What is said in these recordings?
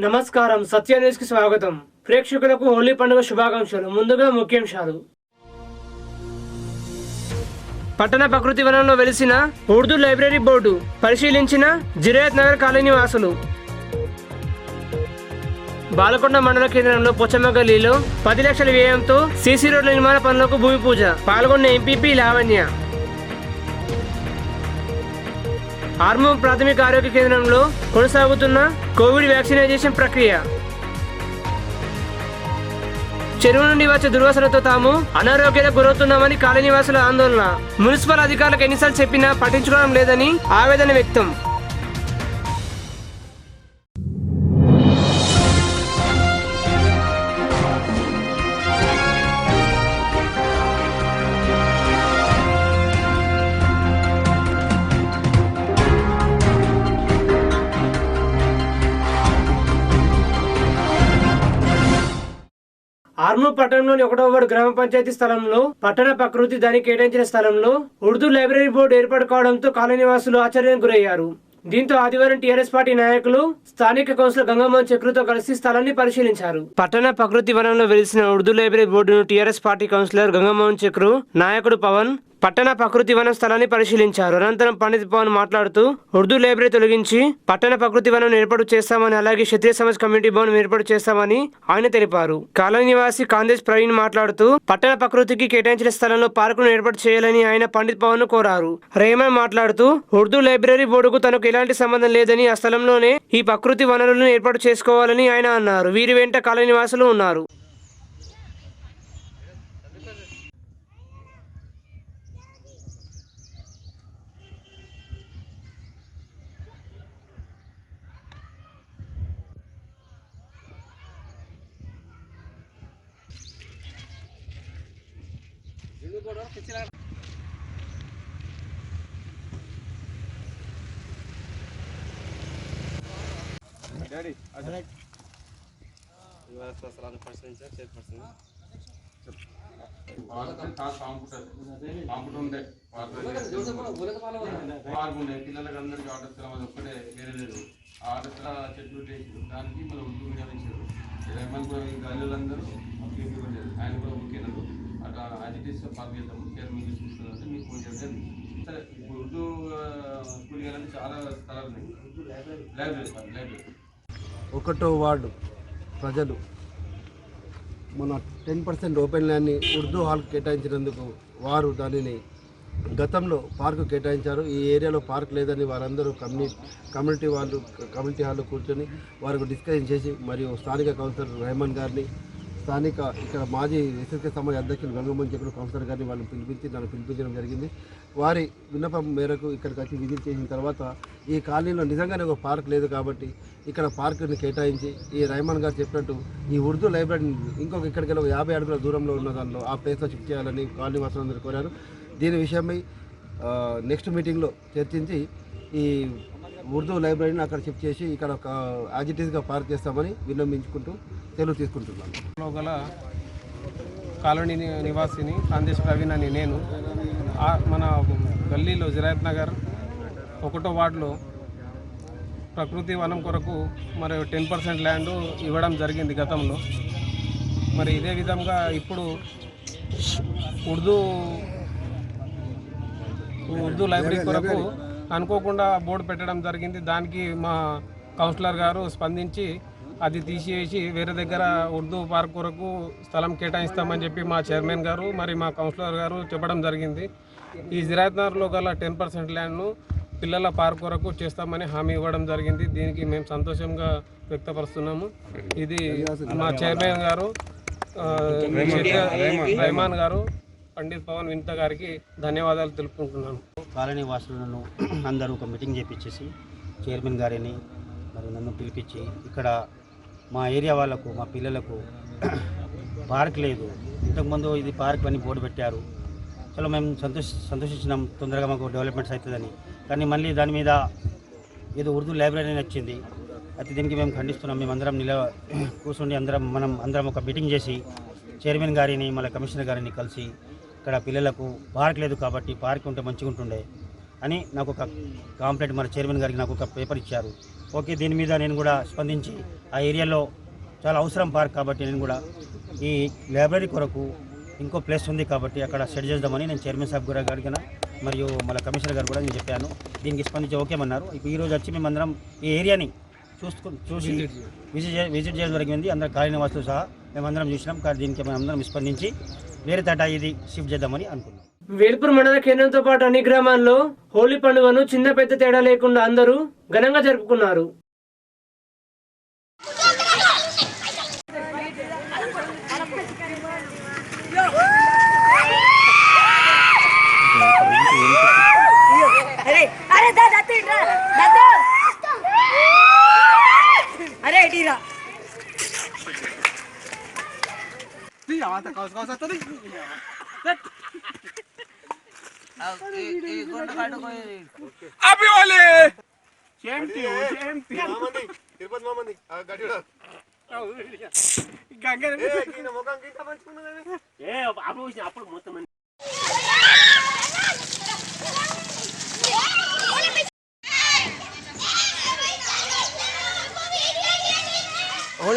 నమస్కారం, సత్య న్యూస్ కి స్వాగతం. ప్రేక్షకులకు హోలీ పండుగ శుభాకాంక్షలు. ముందుగా ముఖ్యాంశాలు. పట్టణ ప్రకృతి వనంలో వెలిసిన ఉర్దూ లైబ్రరీ బోర్డు పరిశీలించిన జిరాయత్ నగర్ కాలనీ వాసులు. బాలకొండ మండల కేంద్రంలో పొచ్చమ్మ గల్లీలో 10 లక్షల వ్యయంతో సీసీ రోడ్ల నిర్మాణ పనులకు భూమి పూజ. పాల్గొన్న ఎంపీపీ లావణ్య. ఆర్మూర్ ప్రాథమిక ఆరోగ్య కేంద్రంలో కొనసాగుతున్న కోవిడ్ వ్యాక్సినేషన్ ప్రక్రియ. చెరువు నుండి వచ్చే దుర్వాసనతో తాము అనారోగ్యాలకు గురవుతున్నామని కాలనీవాసుల ఆందోళన. మున్సిపల్ అధికారులకు ఎన్నిసార్లు చెప్పినా పట్టించుకోవడం లేదని ఆవేదన వ్యక్తం. ఆర్మూర్ పట్టణంలోని 1వ వార్డు గ్రామ పంచాయతీ స్థలంలో పట్టణ ప్రకృతి దానికి కేటాయించిన స్థలంలో ఉర్దూ లైబ్రరీ బోర్డు ఏర్పాటు కావడంతో కాలనీవాసులు ఆశ్చర్యానికి గురయ్యారు. దీంతో ఆదివారం టీఆర్ఎస్ పార్టీ నాయకులు స్థానిక కౌన్సిలర్ గంగమ్మోహన్ చక్రుతో కలిసి స్థలాన్ని పరిశీలించారు. పట్టణ ప్రకృతి వనంలో వెలిసిన ఉర్దూ లైబ్రరీ బోర్డును టీఆర్ఎస్ పార్టీ కౌన్సిలర్ గంగమ్మోహన్ చక్రు, నాయకుడు పవన్ పట్టణ ప్రకృతి వనం స్థలాన్ని పరిశీలించారు. అనంతరం పండిత్ పవన్ మాట్లాడుతూ ఉర్దూ లైబ్రరీ తొలగించి పట్టణ ప్రకృతి వనం ఏర్పాటు చేస్తామని, అలాగే క్షత్రియ సమాజ్ కమ్యూనిటీ భవన్ ఏర్పాటు చేస్తామని ఆయన తెలిపారు. కాలనీ నివాసి కాందేశ్ ప్రవీణ్ మాట్లాడుతూ పట్టణ ప్రకృతికి కేటాయించిన స్థలంలో పార్కును ఏర్పాటు చేయాలని ఆయన పండిత్ పవన్ ను కోరారు. రేమన్ మాట్లాడుతూ ఉర్దూ లైబ్రరీ బోర్డుకు తనకు ఎలాంటి సంబంధం లేదని, ఆ స్థలంలోనే ఈ ప్రకృతి వనరులను ఏర్పాటు చేసుకోవాలని ఆయన అన్నారు. వీరి వెంట కాలనీ నివాసులు ఉన్నారు. పిల్లలకి అందరికీ ఆటోస్కరం అది ఒక్కటే వేరే లేదు. ఆటోస్కర చెట్లు దానికి మనం ఉర్దూ మీడియం ఇచ్చారు. గల్లీలందరూ ఆయన కూడా ముఖ్యనరు అట్లా యాజిటీస్ పార్క్ చేద్దాము చైర్మన్ చూసుకుంటే మీకు ఫోన్ చేయండి. సరే, ఇప్పుడు ఉర్దూ స్కూల్ చేయాలంటే చాలా స్థలాలు ఉన్నాయి. లైబ్రరీ 1వ వార్డు ప్రజలు మన 10% ఓపెన్ ల్యాండ్ని ఉర్దూ హాల్కి కేటాయించినందుకు వారు దానిని గతంలో పార్కు కేటాయించారు. ఈ ఏరియాలో పార్క్ లేదని వారందరూ కమ్యూనిటీ హాల్లో కూర్చొని వారికి డిస్కషన్ చేసి, మరియు స్థానిక కౌన్సిలర్ రెహమాన్ గారిని, స్థానిక ఇక్కడ మాజీ ఎస్ఎస్కే సమాజ్ అధ్యక్షులు గంగమ్మోహన్ చక్రు కౌన్సిలర్ గారిని వాళ్ళని నన్ను పిలిపించడం జరిగింది. వారి విన్నపం మేరకు ఇక్కడికి వచ్చి విజిట్ చేసిన తర్వాత ఈ కాలనీలో నిజంగానే ఒక పార్క్ లేదు కాబట్టి ఇక్కడ పార్కుని కేటాయించి, ఈ రెహమాన్ గారు చెప్పినట్టు ఈ ఉర్దూ లైబ్రరీని ఇంకొక ఇక్కడికి 50 అడుగుల దూరంలో ఉన్న దానిలో ఆ ప్లేస్లో షిఫ్ట్ చేయాలని కాలనీ వాసులందరూ కోరారు. దీని విషయమై నెక్స్ట్ మీటింగ్లో చర్చించి ఈ ఉర్దూ లైబ్రరీని అక్కడ షిఫ్ట్ చేసి ఇక్కడ ఒక యాజిటీస్గా పార్క్ చేస్తామని విన్నవించుకుంటూ సెలవు తీసుకుంటున్నాను. గల కాలనీ నివాసిని కాందేశ్ ప్రవీణ్ అని నేను మన గల్లీలో జిరాయత్ నగర్ 1వ వార్డులో ప్రకృతి వనం కొరకు మరి 10% ల్యాండ్ ఇవ్వడం జరిగింది గతంలో. మరి ఇదే విధంగా ఇప్పుడు ఉర్దూ లైబ్రరీ కొరకు అనుకోకుండా బోర్డు పెట్టడం జరిగింది. దానికి మా కౌన్సిలర్ గారు స్పందించి అది తీసేసి వేరే దగ్గర ఉర్దూ పార్క్ కొరకు స్థలం కేటాయిస్తామని చెప్పి మా చైర్మన్ గారు మరి మా కౌన్సిలర్ గారు చెప్పడం జరిగింది. ఈ జిరాయత్ నగర్లో గల 10% ల్యాండ్ను పిల్లల పార్క్ కొరకు చేస్తామని హామీ ఇవ్వడం జరిగింది. దీనికి మేము సంతోషంగా వ్యక్తపరుస్తున్నాము. ఇది మా చైర్మన్ గారు రెహమాన్ గారు, పండిత్ పవన్ వింత గారికి ధన్యవాదాలు తెలుపుకుంటున్నాను. కాలనీ వాసులను అందరూ ఒక మీటింగ్ చేపించేసి చైర్మన్ గారిని మరి నన్ను పిలిపించి ఇక్కడ మా ఏరియా వాళ్ళకు, మా పిల్లలకు పార్క్ లేదు, ఇంతకుముందు ఇది పార్క్ అని బోర్డు పెట్టారు. చలో మేము సంతోషించినాం, తొందరగా మాకు డెవలప్మెంట్స్ అవుతుందని. కానీ మళ్ళీ దాని మీద ఏదో ఉర్దూ లైబ్రరీ వచ్చింది. అయితే దీనికి మేము ఖండిస్తున్నాం. మేమందరం కూర్చుండి అందరం ఒక మీటింగ్ చేసి చైర్మన్ గారిని మళ్ళీ కమిషనర్ గారిని కలిసి ఇక్కడ పిల్లలకు పార్క్ లేదు కాబట్టి పార్క్ ఉంటే మంచిగా ఉంటుండే, అని నాకు ఒక కాంప్లైంట్ మన చైర్మన్ గారికి నాకు ఒక పేపర్ ఇచ్చారు. ఓకే, దీని మీద నేను కూడా స్పందించి ఆ ఏరియాలో చాలా అవసరం పార్క్ కాబట్టి నేను కూడా ఈ లైబ్రరీ కొరకు ఇంకో ప్లేస్ ఉంది కాబట్టి అక్కడ సెట్ చేద్దామని నేను చైర్మన్ సాబ్ గారికి మరియు మన కమిషనర్ గారు కూడా నేను చెప్పాను. దీనికి స్పందించి ఓకేమన్నారు. ఈరోజు వచ్చి మేమందరం ఈ ఏరియాని చూసి విజిట్ చేయడం జరిగింది. అందరూ కాలనీ వాసులు సహా మేమందరం చూసినాం. కానీ దీనికి మేమందరం స్పందించి వేరే తట ఇది షిఫ్ట్ చేద్దామని అనుకున్నాం. వేల్పూర్ మండల కేంద్రంతో పాటు అన్ని గ్రామాల్లో హోలీ పండుగను చిన్న పెద్ద తేడా లేకుండా అందరూ ఘనంగా జరుపుకున్నారు.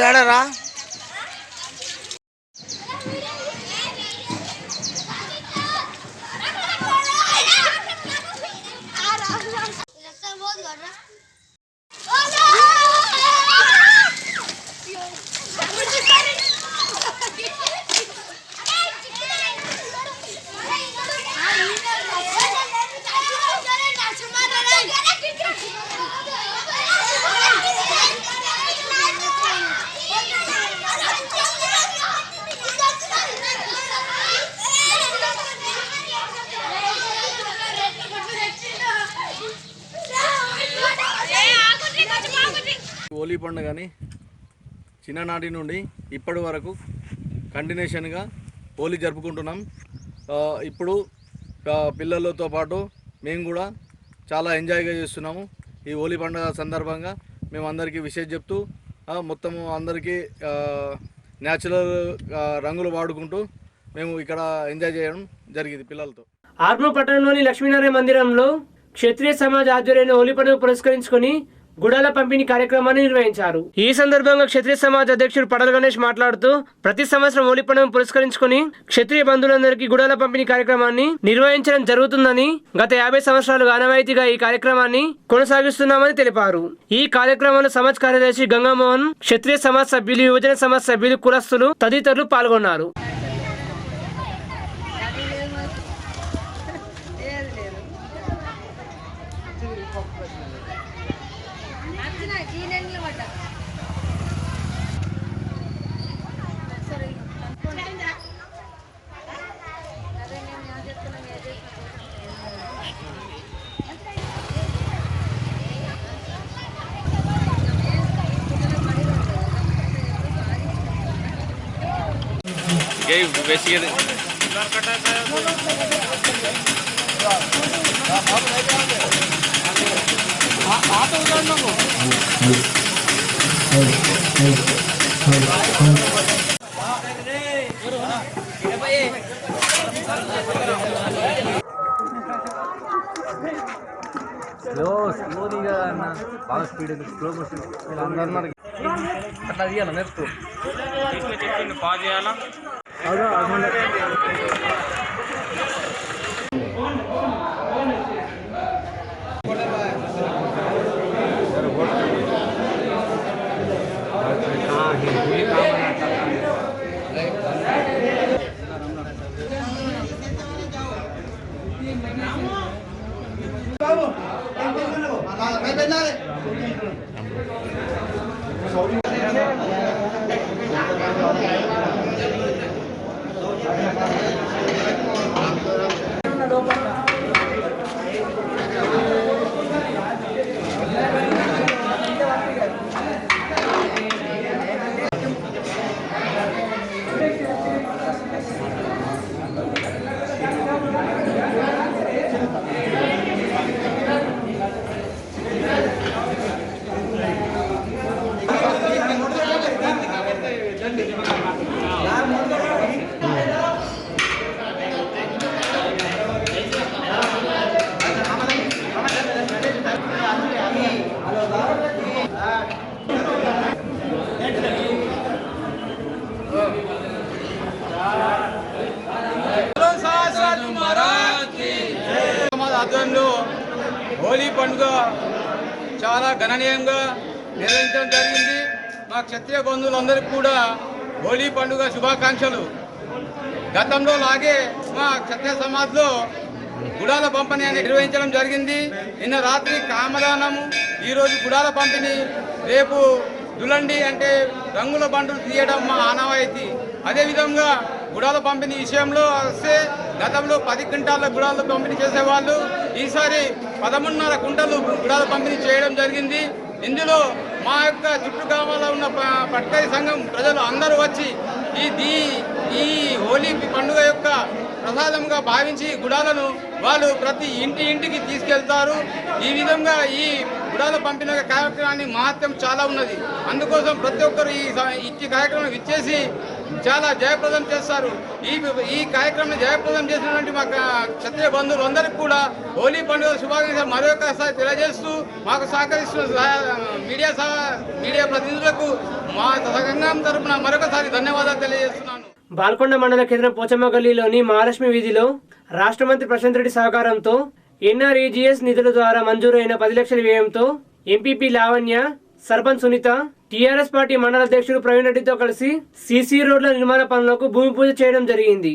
ఆడరా హోలీ పండుగని చిన్ననాటి నుండి ఇప్పటి వరకు కంటిన్యూషన్గా హోలీ జరుపుకుంటున్నాం. ఇప్పుడు పిల్లలతో పాటు మేము కూడా చాలా ఎంజాయ్గా చేస్తున్నాము. ఈ హోలీ పండుగ సందర్భంగా మేము అందరికీ విషయం చెప్తూ మొత్తము అందరికీ న్యాచురల్ రంగులు వాడుకుంటూ మేము ఇక్కడ ఎంజాయ్ చేయడం జరిగింది పిల్లలతో. ఆర్మూర్ పట్టణంలోని లక్ష్మీనారాయణ మందిరంలో క్షత్రియ సమాజ్ ఆధ్వర్యంలో హోలీ పండుగ పురస్కరించుకొని గుడాల పంపిణీ కార్యక్రమాన్ని నిర్వహించారు. ఈ సందర్భంగా క్షత్రియ సమాజ్ అధ్యక్షుడు పడల గణేష్ మాట్లాడుతూ ప్రతి సంవత్సరం హోలీ పండుగను పురస్కరించుకొని క్షత్రియ బంధువులందరికీ గుడాల పంపిణీ కార్యక్రమాన్ని నిర్వహించడం జరుగుతుందని, గత 50 సంవత్సరాలుగా ఆనవాయితీగా ఈ కార్యక్రమాన్ని కొనసాగిస్తున్నామని తెలిపారు. ఈ కార్యక్రమంలో సమాజ్ కార్యదర్శి గంగామోహన్, క్షత్రియ సమాజ్ సభ్యులు, యువజన సమాజ్ సభ్యులు, కులస్తులు తదితరులు పాల్గొన్నారు. స్లోగా బాగా స్పీడ్ స్లో మోషన్ అట్లా తీయాలి నేర్చుకో బాగా చేయాలా. పండుగ చాలా గణనీయంగా నిర్వహించడం జరిగింది. మా క్షత్రియ బంధువులందరికీ కూడా హోలీ పండుగ శుభాకాంక్షలు. గతంలో లాగే మా క్షత్రియ సమాజ్లో గుడాల పంపిణీ అనేది నిర్వహించడం జరిగింది. నిన్న రాత్రి కామదానము, ఈరోజు గుడాల పంపిణీ, రేపు దులండి అంటే రంగుల బండులు తీయడం మా ఆనవాయితీ. అదేవిధంగా గుడాల పంపిణీ విషయంలో వస్తే గతంలో 10 క్వింటాల గుడాల పంపిణీ చేసేవాళ్ళు, ఈసారి 13.5 క్వింటాలు గుడాల పంపిణీ చేయడం జరిగింది. ఇందులో మా యొక్క చుట్టుగ్రామాల్లో ఉన్న పట్కరి సంఘం ప్రజలు అందరూ వచ్చి ఈ హోలీ పండుగ యొక్క ప్రసాదంగా భావించి గుడాలను వాళ్ళు ప్రతి ఇంటికి తీసుకెళ్తారు. ఈ విధంగా ఈ గుడాల పంపిణీ కార్యక్రమాన్ని మహత్యం చాలా ఉన్నది. అందుకోసం ప్రతి ఒక్కరు ఈ కార్యక్రమం ఇచ్చేసి చాలా జయప్రదం చేస్తారు. ఈ కార్యక్రమాన్ని జయప్రదం చేసినటువంటి మా క్షత్రియ బంధువులందరికీ కూడా హోలీ పండుగ శుభాకాంక్షలు మరొకసారి తెలియజేస్తూ మాకు సహకరిస్తున్న మీడియా ప్రతినిధులకు మా సంఘం తరపున మరొకసారి ధన్యవాదాలు తెలియజేస్తున్నాను. బాల్కొండ మండల కేంద్రం పోచమ్మ గల్లీలోని మహాలక్ష్మి వీధిలో రాష్ట్ర మంత్రి ప్రశాంత్ రెడ్డి సహకారంతో NREGS నిధుల ద్వారా మంజూరైన 10 లక్షల వ్యయంతో MPP Lavanya, sarpanch Sunitha, TRS party మండల అధ్యక్షుడు ప్రవీణ్ రెడ్డితో కలిసి సీసీ రోడ్ల నిర్మాణ పనులకు భూమి పూజ చేయడం జరిగింది.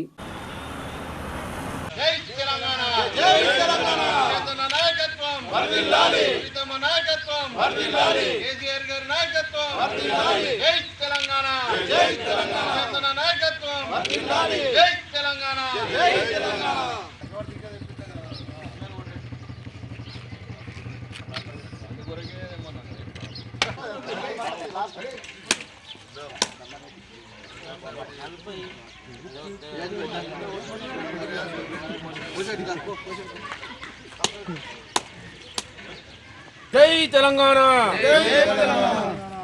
జై తెలంగాణ,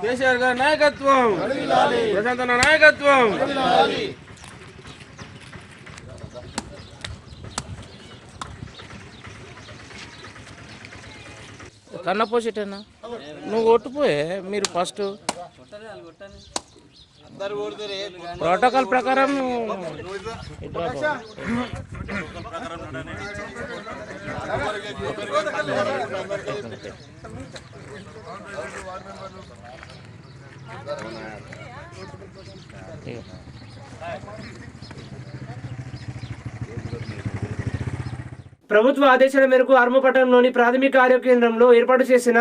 కేసీఆర్ గారి నాయకత్వం, ప్రశాంత్ అన్న నాయకత్వం. కన్నపోసేటన్నా నువ్వు కొట్టుపోయే, మీరు ఫస్ట్ ప్రోటోకాల్ ప్రకారం ప్రభుత్వ ఆదేశాల మేరకు ఆర్మూర్ పట్టణంలోని ప్రాథమిక ఆరోగ్య కేంద్రంలో ఏర్పాటు చేసిన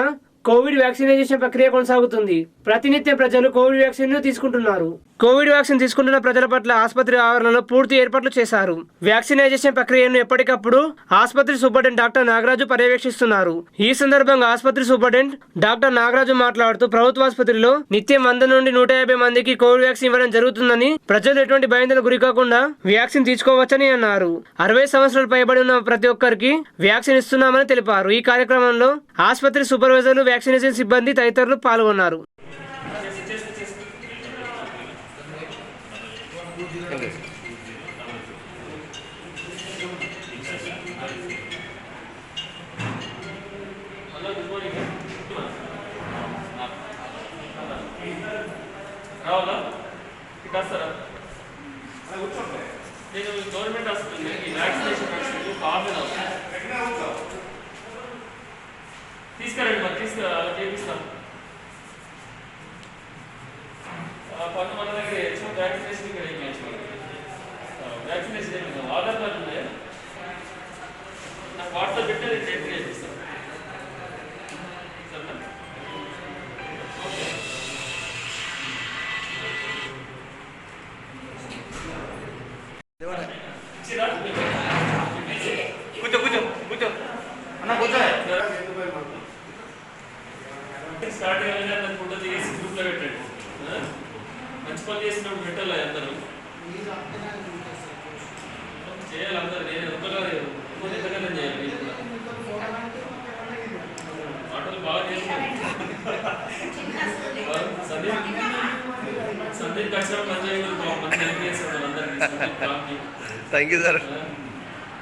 కోవిడ్ వ్యాక్సినేషన్ ప్రక్రియ కొనసాగుతుంది. ప్రతినిత్యం ప్రజలు కోవిడ్ వ్యాక్సిన్ ను తీసుకుంటున్నారు. కోవిడ్ వ్యాక్సిన్ తీసుకుంటున్న ప్రజల పట్ల ఆసుపత్రి ఆవరణలో పూర్తి ఏర్పాట్లు చేశారు. వ్యాక్సినేషన్ ప్రక్రియను ఎప్పటికప్పుడు ఆసుపత్రి సూపరింటెండెంట్ డాక్టర్ నాగరాజు పర్యవేక్షిస్తున్నారు. ఈ సందర్భంగా ఆసుపత్రి సూపరింటెండెంట్ డాక్టర్ నాగరాజు మాట్లాడుతూ ప్రభుత్వ ఆసుపత్రిలో నిత్యం 100 నుండి 150 మందికి కోవిడ్ వ్యాక్సిన్ ఇవ్వడం జరుగుతుందని, ప్రజలు ఎటువంటి భయాందోళనకు గురికాకుండా వ్యాక్సిన్ తీసుకోవచ్చని అన్నారు. 60 సంవత్సరాలు పైబడి ఉన్న ప్రతి ఒక్కరికి వ్యాక్సిన్ ఇస్తున్నామని తెలిపారు. ఈ కార్యక్రమంలో ఆసుపత్రి సూపర్వైజర్లు, వ్యాక్సినేషన్ సిబ్బంది తదితరులు పాల్గొన్నారు. నేను గవర్నమెంట్ హాస్పిటల్ వ్యాక్సినేషన్ తీసుకురండి, మరి చేపిస్తాం. పన్ను మన దగ్గర వ్యాక్సినేషన్ ఇక్కడ ఏం చేస్తాం, వ్యాక్సినేషన్ ఏమి ఆధార్ కార్డు ఉన్నాయా? నాకు వాట్సాప్ పెట్టి నేను డేట్ చేపిస్తాను. సరేనా? కూర్చో అన్న, కూర్చో. స్టార్ట్ అయ్యాలని ఫోటో చేసి గ్రూప్లో పెట్టండి. మంచి పని చేసినప్పుడు పెట్టాలి, అందరూ చేయాలి. అందరూ నేను ఒక్కగా ఎంతకన్నా చేయాలి. ఆటలు బాగా చేస్తాను. సందీప్ కష్టం మంచిగా మంచి హెల్ప్ చేస్తాను అందరికీ. Thank you sir.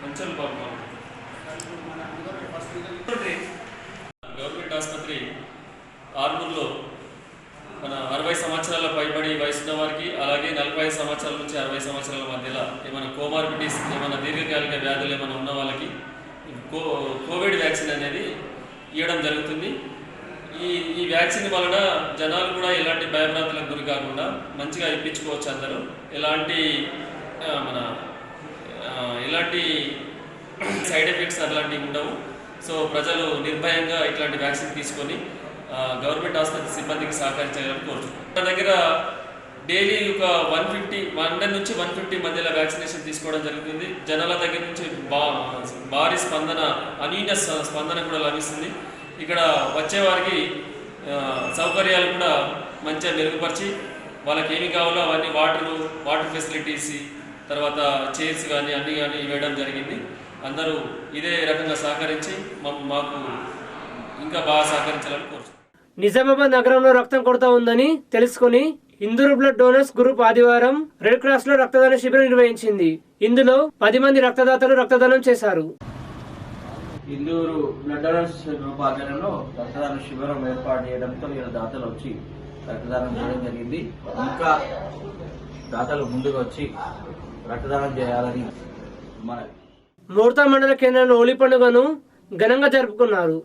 మంచి పాపం. గవర్నమెంట్ ఆసుపత్రి ఆర్మూర్లో మన 60 సంవత్సరాల పైబడి వయసున్న వారికి, అలాగే 45 సంవత్సరాల నుంచి 60 సంవత్సరాల మధ్యలో ఏమైనా కోమార్బిటీస్, ఏమైనా దీర్ఘకాలిక వ్యాధులు ఏమైనా ఉన్న వాళ్ళకి కోవిడ్ వ్యాక్సిన్ అనేది ఇవ్వడం జరుగుతుంది. ఈ వ్యాక్సిన్ వలన జనాలు కూడా ఎలాంటి భయభ్రాంతులకు గురి కాకుండా మంచిగా ఇప్పించుకోవచ్చు. అందరూ ఎలాంటి సైడ్ ఎఫెక్ట్స్ అలాంటివి ఉండవు. సో ప్రజలు నిర్భయంగా ఇట్లాంటి వ్యాక్సిన్ తీసుకొని గవర్నమెంట్ ఆసుపత్రి సిబ్బందికి సహకరించాలని కోరుతున్నాం. మన దగ్గర డైలీ ఒక 100 నుంచి 150 మధ్యలో వ్యాక్సినేషన్ తీసుకోవడం జరుగుతుంది. జనాల దగ్గర నుంచి భారీ స్పందన, అనూహ్య స్పందన కూడా లభిస్తుంది. ఇక్కడ వచ్చేవారికి సౌకర్యాలు కూడా మంచిగా మెరుగుపరిచి వాళ్ళకి ఏమి కావాలో అవన్నీ వాటర్ ఫెసిలిటీస్, తర్వాత చైర్స్ కానీ అన్నీ కానీ ఇవ్వడం జరిగింది. అందరూ ఇదే రకంగా సహకరించి మాకు ఇంకా బాగా సహకరించాలని కోరుతున్నాం. నిజామాబాద్ నగరంలో రక్తం కొరత ఉందని తెలుసుకుని ఇందూరు బ్లడ్ డోనర్స్ గ్రూప్ ఆదివారం రెడ్ క్రాస్ లో రక్తదాన శిబిరం నిర్వహించింది. ఇందులో 10 మంది రక్తదాతలు రక్తదానం చేశారు. ఇందూరు బ్లడ్ డోనర్స్ గ్రూప్ ఆధ్వర్యంలో రక్తదాన శిబిరం ఏర్పాటు చేయడంతో వీళ్ళ దాతలు వచ్చి రక్తదానం చేయడం జరిగింది. ఇంకా దాతలు ముందుకు వచ్చి రక్తదానం చేయాలని మనవి. మోర్తా మండల కేంద్రంలో హోలీ పండుగను ఘనంగా జరుపుకున్నారు.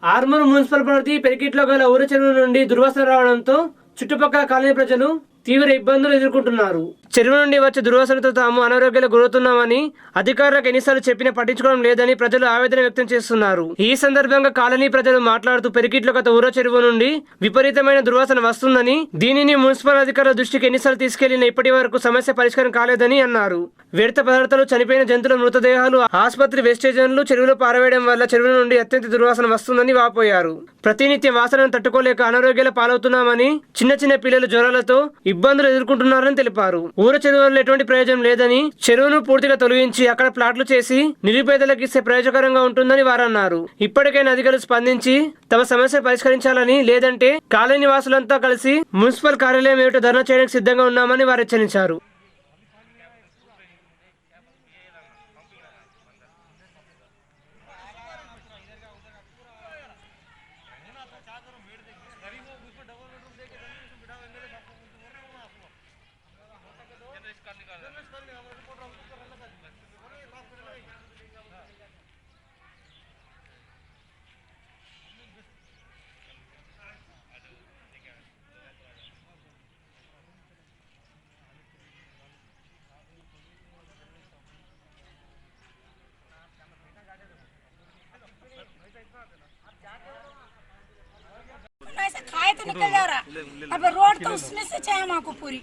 ఆర్మూర్ మున్సిపల్ పరిధి పెరికిట్లో గల ఊర చెరువు నుండి దుర్వాసన రావడంతో చుట్టుపక్కల కాలనీ ప్రజలు తీవ్ర ఇబ్బందులు ఎదుర్కొంటున్నారు. చెరువు నుండి వచ్చే దుర్వాసనతో తాము అనారోగ్యాలకు గురవుతున్నామని అధికారులకు ఎన్నిసార్లు చెప్పినా పట్టించుకోవడం లేదని ప్రజలు ఆవేదన వ్యక్తం చేస్తున్నారు. ఈ సందర్భంగా కాలనీ ప్రజలు మాట్లాడుతూ పెరికిట్లో గత ఊర చెరువు నుండి విపరీతమైన దుర్వాసన వస్తుందని, దీనిని మున్సిపల్ అధికారుల దృష్టికి ఎన్నిసార్లు తీసుకెళ్లినా ఇప్పటి వరకు సమస్య పరిష్కారం కాలేదని అన్నారు. వ్యర్థ పదార్థాలు, చనిపోయిన జంతువుల మృతదేహాలు, ఆసుపత్రి వేస్టేజన్లు చెరువులో పారవేయడం వల్ల చెరువు నుండి అత్యంత దుర్వాసన వస్తుందని వాపోయారు. ప్రతినిత్యం వాసనను తట్టుకోలేక అనారోగ్యాల పాలవుతున్నామని, చిన్న చిన్న పిల్లలు జ్వరాలతో ఇబ్బందులు ఎదుర్కొంటున్నారని తెలిపారు. ఊర చెరువు వల్ల ఎటువంటి ప్రయోజనం లేదని, చెరువును పూర్తిగా తొలగించి అక్కడ ప్లాట్లు చేసి నిరుపేదలకు ఇస్తే ప్రయోజకరంగా ఉంటుందని వారన్నారు. ఇప్పటికైనా అధికారులు స్పందించి తమ సమస్య పరిష్కరించాలని, లేదంటే కాలనీ వాసులంతా కలిసి మున్సిపల్ కార్యాలయం ఏమిటో ధర్నా చేయడానికి సిద్ధంగా ఉన్నామని వారు హెచ్చరించారు. ऐसे खाए तो निकल जा रहा, अब रोड तो उसमें से चाहिए हमको पूरी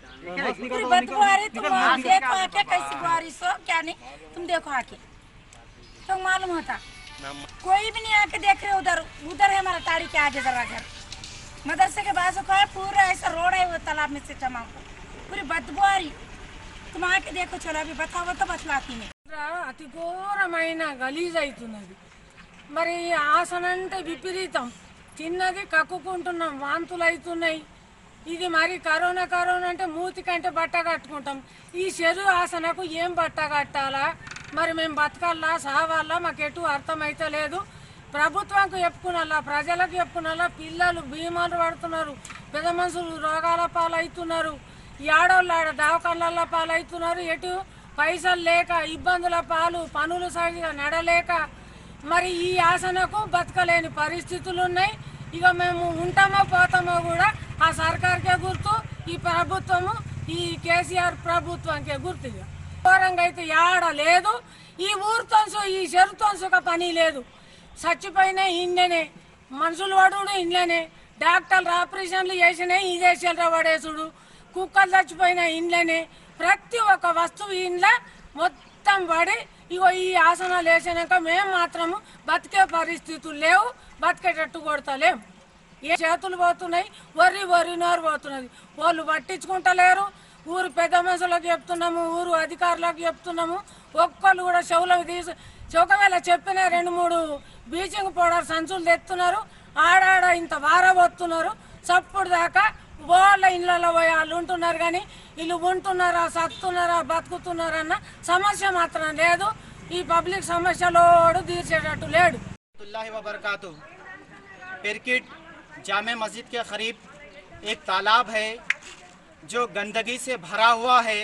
बदबू आ रही। तुम देखो आके कैसी बारिश हो क्या नहीं, तुम देखो आके तो मालूम होता। कोई भी नहीं आके देख रहे। उधर है हमारा ताड़ी के आगे जरा घर, मदरसे के बाजू का है, पूरा ऐसा रोड है वो तालाब में से जमा पूरी बदबू आ रही। तुम आके देखो, चलो अभी बताओ तो बतलाती नहीं। అతి ఘోరమైన గలీజ్ అవుతున్నది. మరి ఆసన అంటే విపరీతం, తిన్నది కక్కుకుంటున్నాం, వాంతులు అవుతున్నాయి. ఇది మరి కరోనా అంటే మూతి కంటే బట్ట కట్టుకుంటాం. ఈ చెరువు ఆసనకు ఏం బట్ట కట్టాలా, మరి మేము బతకాలా సావాలా, మాకు ఎటు అర్థమైతే లేదు. ప్రభుత్వంకు చెప్పుకున్నాలా, ప్రజలకు చెప్పుకున్నాలా. పిల్లలు బీమాలు పడుతున్నారు, పెద్ద మనుషులు రోగాల పాలవుతున్నారు, ఈ ఆడవాళ్ళు ఆడ దవాఖానాల పాలవుతున్నారు. ఎటు పైసలు లేక ఇబ్బందుల పాలు, పనులు సరిగా నడలేక మరి ఈ ఆసనకు బతకలేని పరిస్థితులు ఉన్నాయి. ఇక మేము ఉంటామో పోతామో కూడా ఆ సర్కార్కే గుర్తు, ఈ ప్రభుత్వము ఈ కేసీఆర్ ప్రభుత్వానికే గుర్తు. ఇక ఘోరంగా అయితే ఆడ లేదు. ఈ ఊరితోన్సు ఈ చెరుతోన్సుక పని లేదు. చచ్చిపోయిన ఇండ్లనే, మనుషులు పడుడు ఇండ్లనే, డాక్టర్లు ఆపరేషన్లు చేసినాయి ఇదే చిల్లర పడేసుడు, కుక్కలు చచ్చిపోయిన ఇండ్లనే, ప్రతి ఒక్క వస్తువు ఇండ్ల మొత్తం పడి ఇగో ఈ ఆసనాలు వేసినాక మేము మాత్రము బతికే పరిస్థితులు లేవు, బతికేటట్టు కొడతలేము. ఏ చేతులు పోతున్నాయి, వరి నోరు పోతున్నది, వాళ్ళు పట్టించుకుంటలేరు. ఊరు పెద్ద మనుషులకు చెప్తున్నాము, ఊరు అధికారులకు చెప్తున్నాము, ఒక్కళ్ళు కూడా చెవులకు తీసి ఒకవేళ చెప్పిన 2-3 బ్లీచింగ్ పౌడర్ సంచులు తెస్తున్నారు, ఆడాడ ఇంత వారబోతున్నారు. చప్పుడు దాకా వాళ్ళ ఇళ్ళలో పోయి వాళ్ళు ఉంటున్నారు, కానీ వీళ్ళు ఉంటున్నారా సత్తున్నారా బతుకుతున్నారన్న సమస్య మాత్రం లేదు. ఈ పబ్లిక్ సమస్యలోడు తీర్చేటట్టు లేడు. पिरकिट जामे मस्जिद के करीब एक तालाब है जो गंदगी से भरा हुआ है।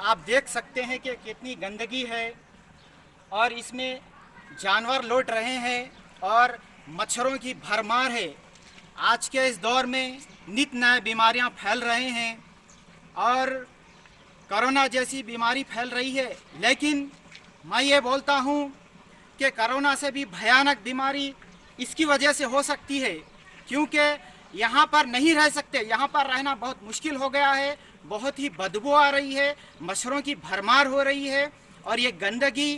आप देख सकते हैं कि कितनी गंदगी है और इसमें जानवर लौट रहे हैं और मच्छरों की भरमार है। आज के इस दौर में नित नए बीमारियां फैल रहे हैं और कोरोना जैसी बीमारी फैल रही है। लेकिन मैं ये बोलता हूँ कि कोरोना से भी भयानक बीमारी इसकी वजह से हो सकती है, क्योंकि यहाँ पर नहीं रह सकते, यहाँ पर रहना बहुत मुश्किल हो गया है। बहुत ही बदबू आ रही है, मच्छरों की भरमार हो रही है और ये गंदगी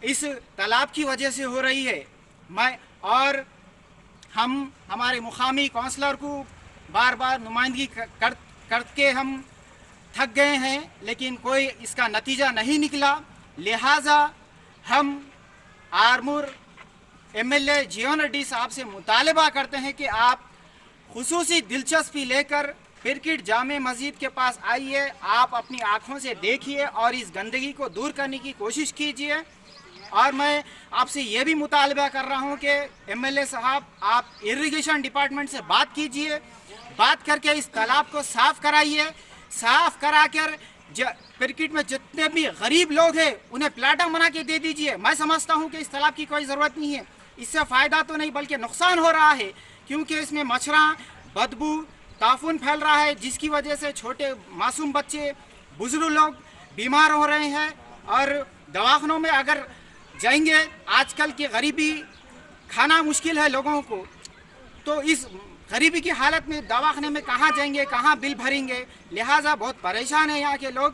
इस तालाब की वजह से हो रही है। और हम हमारे मुकामी काउंसलर को बार बार नुमाइंदगी करके हम थक गए हैं, लेकिन कोई इसका नतीजा नहीं निकला। लिहाजा हम आरमूर MLA जीवन रेड्डी साहब से मुतालबा करते हैं कि आप खुसूसी दिलचस्पी लेकर पिरकिट जामे मस्जिद के पास आइए, आप अपनी आँखों से देखिए और इस गंदगी को दूर करने की कोशिश कीजिए। और मैं आपसे ये भी मुतालबा कर रहा हूँ कि MLA साहब आप इरिगेशन डिपार्टमेंट से बात कीजिए, बात करके इस तालाब को साफ़ कराइए। साफ़ करा कर पिरकिट में जितने भी गरीब लोग हैं उन्हें प्लाटा बना के दे दीजिए। मैं समझता हूँ कि इस तालाब की कोई ज़रूरत नहीं है, इससे फ़ायदा तो नहीं बल्कि नुकसान हो रहा है, क्योंकि इसमें मच्छरा, बदबू, ताफून फैल रहा है, जिसकी वजह से छोटे मासूम बच्चे, बुजुर्ग लोग बीमार हो रहे हैं। और दवाखानों में अगर जाएंगे, आजकल की गरीबी, खाना मुश्किल है लोगों को, तो इस गरीबी की हालत में दवाखाने में कहाँ जाएंगे, कहाँ बिल भरेंगे। लिहाजा बहुत परेशान है यहाँ के लोग।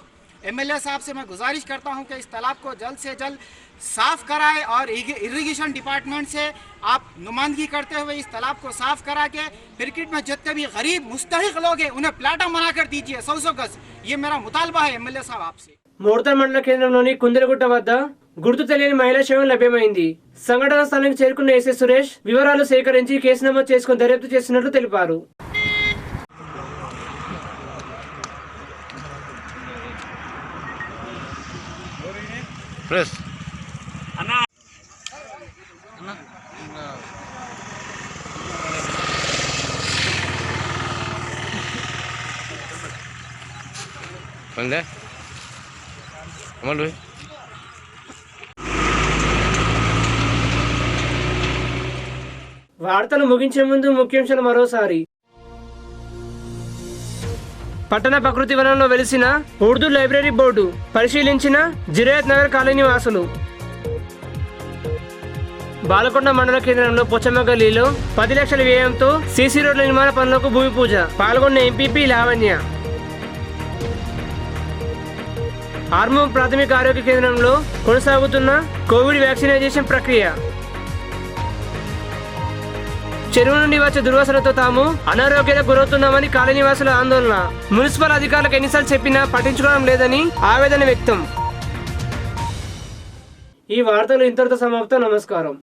MLA साहब से मैं गुजारिश करता हूँ कि इस तालाब को जल्द से जल्द साफ़ कराएं और इरिगेशन डिपार्टमेंट से आप नुमाइंदगी करते हुए इस तालाब को साफ़ करा के पिरकिट में जितने भी गरीब मुस्तहिक लोग हैं उन्हें प्लाटा बना कर दीजिए 100 गज। ये मेरा मुतालबा है MLA साहब आपसे। మోర్తల్ మండల కేంద్రంలోని కుందరగుట్ట వద్ద గుర్తు తెలియని మహిళా శవం లభ్యమైంది. సంఘటన స్థలానికి చేరుకున్న ఎస్ఐ సురేష్ వివరాలు సేకరించి కేసు నమోదు చేసుకుని దర్యాప్తు చేస్తున్నట్లు తెలిపారు. వార్తలు ముగించే ముందు ముఖ్యాంశాలు మరోసారి. పట్టణ ప్రకృతి వనంలో వెలిసిన ఉర్దూ లైబ్రరీ బోర్డు పరిశీలించిన జిరాయత్ నగర్ కాలనీ వాసులు. బాలకొండ మండల కేంద్రంలో పొచ్చమ్మ గల్లీలో 10 లక్షల వ్యయంతో సీసీ రోడ్ల నిర్మాణ పనులకు భూమి పూజ. పాల్గొన్న ఎంపీపీ లావణ్య. ఆర్మూర్ ప్రాథమిక ఆరోగ్య కేంద్రంలో కొనసాగుతున్న కోవిడ్ వ్యాక్సినేషన్ ప్రక్రియ. చెరువు నుండి వచ్చే దుర్వాసనతో తాము అనారోగ్యాలకు గురవుతున్నామని కాలనీవాసుల ఆందోళన. మున్సిపల్ అధికారులకు ఎన్నిసార్లు చెప్పినా పట్టించుకోవడం లేదని ఆవేదన వ్యక్తం. ఈ వార్తలు ఇంతటితో సమాప్తం. నమస్కారం.